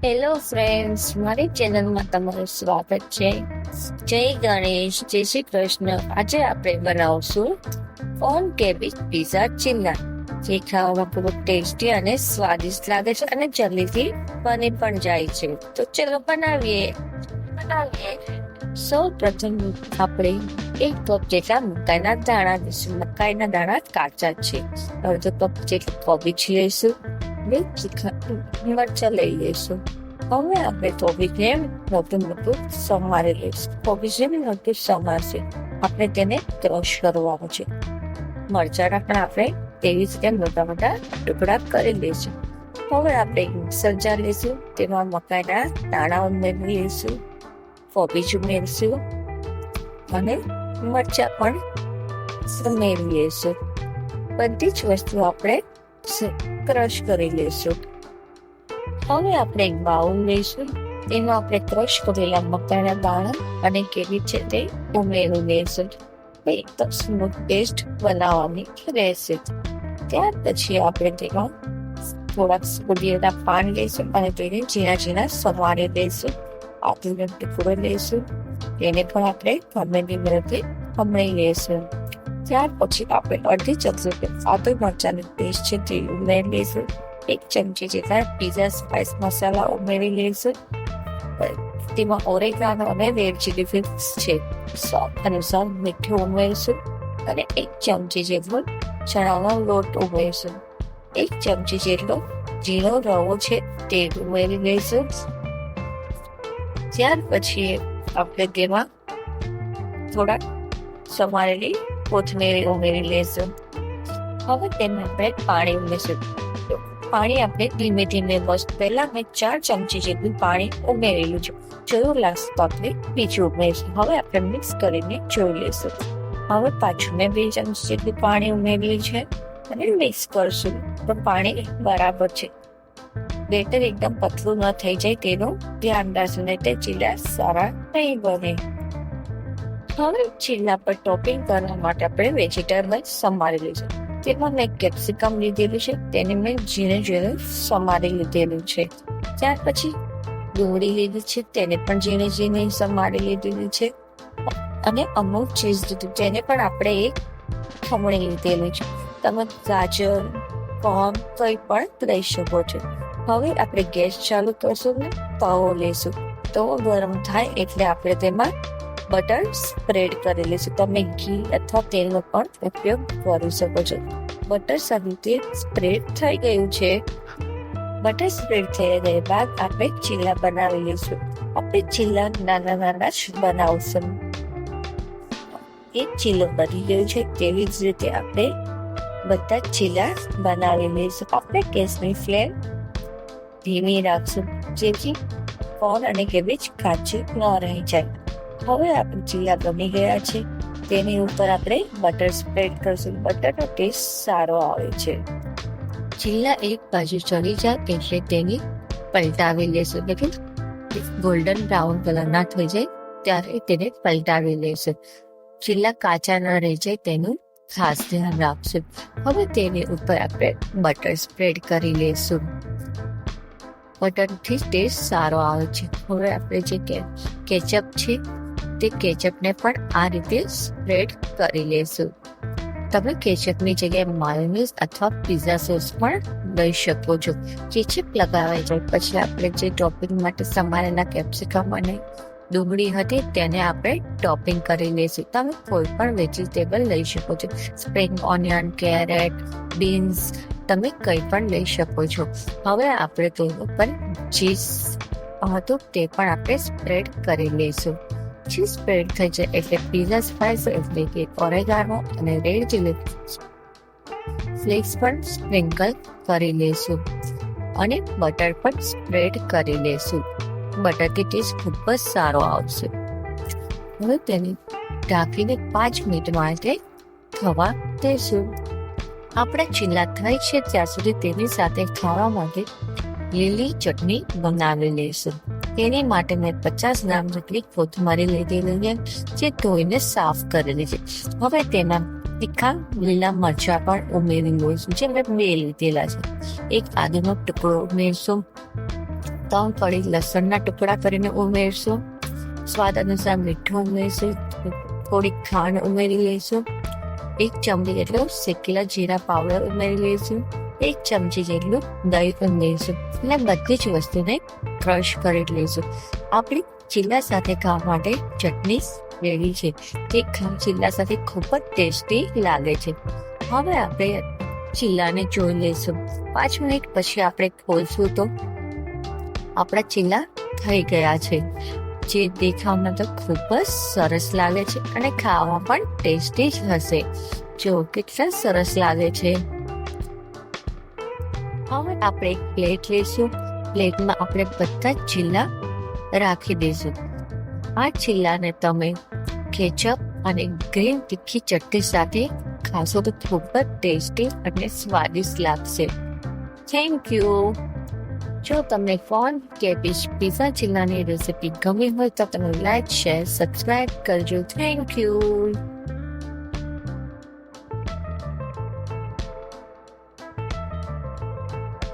Hello friends, મારી ચેનલમાં તમારું સ્વાગત છે. જય ગણેશ, જય શ્રી કૃષ્ણ. આજે આપણે બનાવશું કોર્ન કેબેજ પીઝા ચિલ્લા, જે ખાવામાં ખૂબ ટેસ્ટી અને સ્વાદિષ્ટ લાગે છે અને જલ્દીથી બની પણ જાય છે. તો ચલો બનાવીએ. સૌ પ્રથમ આપણે 1 કપ જેટલા મકાઈના દાણા લઈશું. મકાઈના દાણા કાચા છે. અડધો કપ જેટલું કોબીજ લઈશું. મરચા લઈ લઈશું. હવે આપણે કોબીજને મોટું સમારી લઈશું. કોબીજને મોટું સમારશે, આપણે તેને ક્રશ કરવાનું છે. મરચાના પણ આપણે તેવી જ રીતે મોટા ટુકડા કરી લઈશું. હવે આપણે મિક્સર જાર લઈશું. તેમાં મકાઈના દાણા ઉમેરી લઈશું, કોબીજ ઉમેરીશું અને મરચા પણ ઉમેરી લઈશું. બધી જ વસ્તુ આપણે ક્રશ કરી લઈશું. હવે આપણે એક બાઉલ લઈશું. તેમાં આપણે ક્રશ કરેલા મકાઈના દાણા અને કેબેજ છે તે ઉમેરી લઈશું. એકદમ સ્મૂથ પેસ્ટ બનાવવાની રહેશે. ત્યાર પછી આપણે તેમાં થોડાક સુધીના પાન લઈશું અને તેને ઝીણા સમારી લઈશું. આદુનો ટુકડો લઈશું, તેને પણ આપણે ખમણીની મદદથી ખમણી લઈશું. ત્યાર પછી આપણે અડધી ચમચી આદુ મરચાની પેસ્ટ છે તે ઉમેરી લઈશું. 1 ચમચી જેટલા પીઝા સ્પાઇસ મસાલા ઉમેરી લઈશું. તેમાં ઓરેગાનો અને રેડ ચીલી ફ્લેક્સ છે. સ્વાદ અનુસાર મીઠું ઉમેરીશું અને 1 ચમચી જેટલો ચણાનો લોટ ઉમેરીશું. 1 ચમચી જેટલો ઝીણો રવો છે તે ઉમેરી લઈશું. ત્યાર પછી આપણે તેમાં થોડાક સમારેલી કોથમીર ઉમેરી લઈશું. હવે તેમાં આપણે પાણી ઉમેરીશું. પાણી આપણે ધીમે મસ્ત. પહેલા મેં 4 ચમચી જેટલું પાણી ઉમેરેલું છે. જરૂર લાગશે તો આપણે બીજું ઉમેરીશું. હવે આપણે મિક્સ કરીને જોઈ લઈશું. હવે પાછું મેં 2 ચમચી જેટલું પાણી ઉમેરેલું છે અને મિક્સ કરશું. તો પાણી બરાબર છે. બેટર એકદમ પતલું ન થઈ જાય તેનું ધ્યાન રાખશું, નહીં તે ચીલા સારા નહીં બને. હવે ચીલા પર ટોપિંગ કરવા માટે આપણે વેજીટેબલ સમારી લઈશું. તેમાં મેં કેપ્સિકમ લીધેલું છે, તેને મેં ઝીણે સમારી લીધેલું છે. ત્યાર પછી ડુંગળી લીધી છે, તેને પણ ઝીણે સમારી લીધેલું છે અને અમુક ચીઝ લીધું, તેને પણ આપણે એક ખમણી લીધેલું છે. તમે ગાજર, કોર્ન કંઈ પણ લઈ શકો છો. હવે આપણે ગેસ ચાલુ કરશું ને તવો લઈશું. તવો ગરમ થાય એટલે આપણે તેમાં બટર સ્પ્રેડ કરી લઈશું. તમે ઘી અથવા તેલનો પણ ઉપયોગ કરી શકો છો. બટર સારી રીતે સ્પ્રેડ થઈ ગયું છે. બટર સ્પ્રેડ થઈ ગયા બાદ આપણે ચીલા બનાવી લઈશું. આપણે ચીલા નાના જ બનાવશું. એક ચીલો બની ગયું છે, તેવી જ રીતે આપણે બધા ચીલા બનાવી લઈશું. આપણે ગેસની ફ્લેમ ધીમી રાખશું, જેથી કોર્ન અને કેબેજ કાચું ન રહી જાય. હવે આપણે ચીલા બની ગયા છે, તેની ઉપર આપણે બટર સ્પ્રેડ કરશું. બટરનો ટેસ્ટ સારો આવે છે. ચીલા એક બાજુ ચડી જાય એટલે તેની પલટાવી લેશું. એટલે ગોલ્ડન બ્રાઉન કલરના થઈ જાય ત્યારે તેને પલટાવી લેશું. ચીલા કાચા ન રહી જાય તેનું ખાસ ધ્યાન રાખશું. હવે તેની ઉપર આપણે બટર સ્પ્રેડ કરી લેશું. બટરથી ટેસ્ટ સારો આવે છે. હવે આપણે જે કેચઅપ છે તે કેચઅપને પણ આ રીતે સ્પ્રેડ કરી લેશું. તમે કેચઅપની જગ્યાએ માયોનીઝ અથવા પિઝા સોસ પણ લઈ શકો છો. કેચઅપ લગાવાઈ જાય પછી આપણે જે ટોપિંગ માટે સમારેલા કેપ્સિકમ અને ડુંગળી હતી તેને આપણે ટોપિંગ કરી લઈશું. તમે કોઈ પણ વેજીટેબલ લઈ શકો છો. સ્પ્રિંગ ઓનિયન, કેરેટ, બીન્સ, તમે કંઈ પણ લઈ શકો છો. હવે આપણે તેની ઉપર ચીઝ હતું તે પણ આપણે સ્પ્રેડ કરી લઈશું. ચીઝ સ્પ્રેડ થઈ જાય એટલે પીઝા સ્પાઇસ એટલે કે ઓરેગાનો અને રેડ ચીલી ફ્લેક્સ પણ સ્પ્રિંકલ કરી લઈશું અને બટર પણ સ્પ્રેડ કરી લઈશું. બટરથી ટેસ્ટ ખૂબ જ સારો આવશે. હવે તેને ઢાંકીને 5 મિનિટ માટે થવા દઈશું. આપણા ચીલા થાય છે ત્યાં સુધી તેની સાથે ખાવા માટે લીલી ચટણી બનાવી લઈશું. તેની માટે મેં 50 ગ્રામ જેટલી કોથમરી લીધેલી છે, જે ધોઈને સાફ કરેલી છે. હવે તેમાં તીખા લીલા મરચા પણ ઉમેરી લઈશું, જે મેં 2 લીધેલા છે. 1 આદુનો ટુકડો ઉમેરશું, 3 કળી લસણના ટુકડા કરીને ઉમેરશું. સ્વાદ અનુસાર મીઠું ઉમેરશું. થોડી ખાંડ ઉમેરી લઈશું. 1 ચમચી જેટલું શેકેલા જીરા પાવડર ઉમેરી લઈશું. 1 ચમચી જેટલું દહીં ઉમેરીશું અને બધી જ વસ્તુને ક્રશ કરી લઈશું. આપણી ચીલા સાથે ખાવા માટે ચટણી રેડી છે. તે ચીલા સાથે ખૂબ જ ટેસ્ટી લાગે છે. હવે આપણે ચીલાને જોઈ લઈશું. 5 મિનિટ પછી આપણે ખોલશું તો આપણા ચીલા થઈ ગયા છે, જે દેખાવમાં તો ખૂબ જ સરસ લાગે છે અને ખાવામાં પણ ટેસ્ટી જ હશે. જો કેટલા સરસ લાગે છે. હવે આપણે એક પ્લેટ લઈશું. પ્લેટમાં આપણે બધા જ ચીલા રાખી દઈશું. આ ચીલાને તમે કેચઅપ અને ગ્રીન તીખી ચટણી સાથે ખાશો તો ખૂબ જ ટેસ્ટી અને સ્વાદિષ્ટ લાગશે. Thank you. જો તમને કોર્ન કે પિઝા ચીલાની રેસીપી ગમી હોય તો તમે લાઈક, શેર, સબસ્ક્રાઇબ કરજો. Thank you.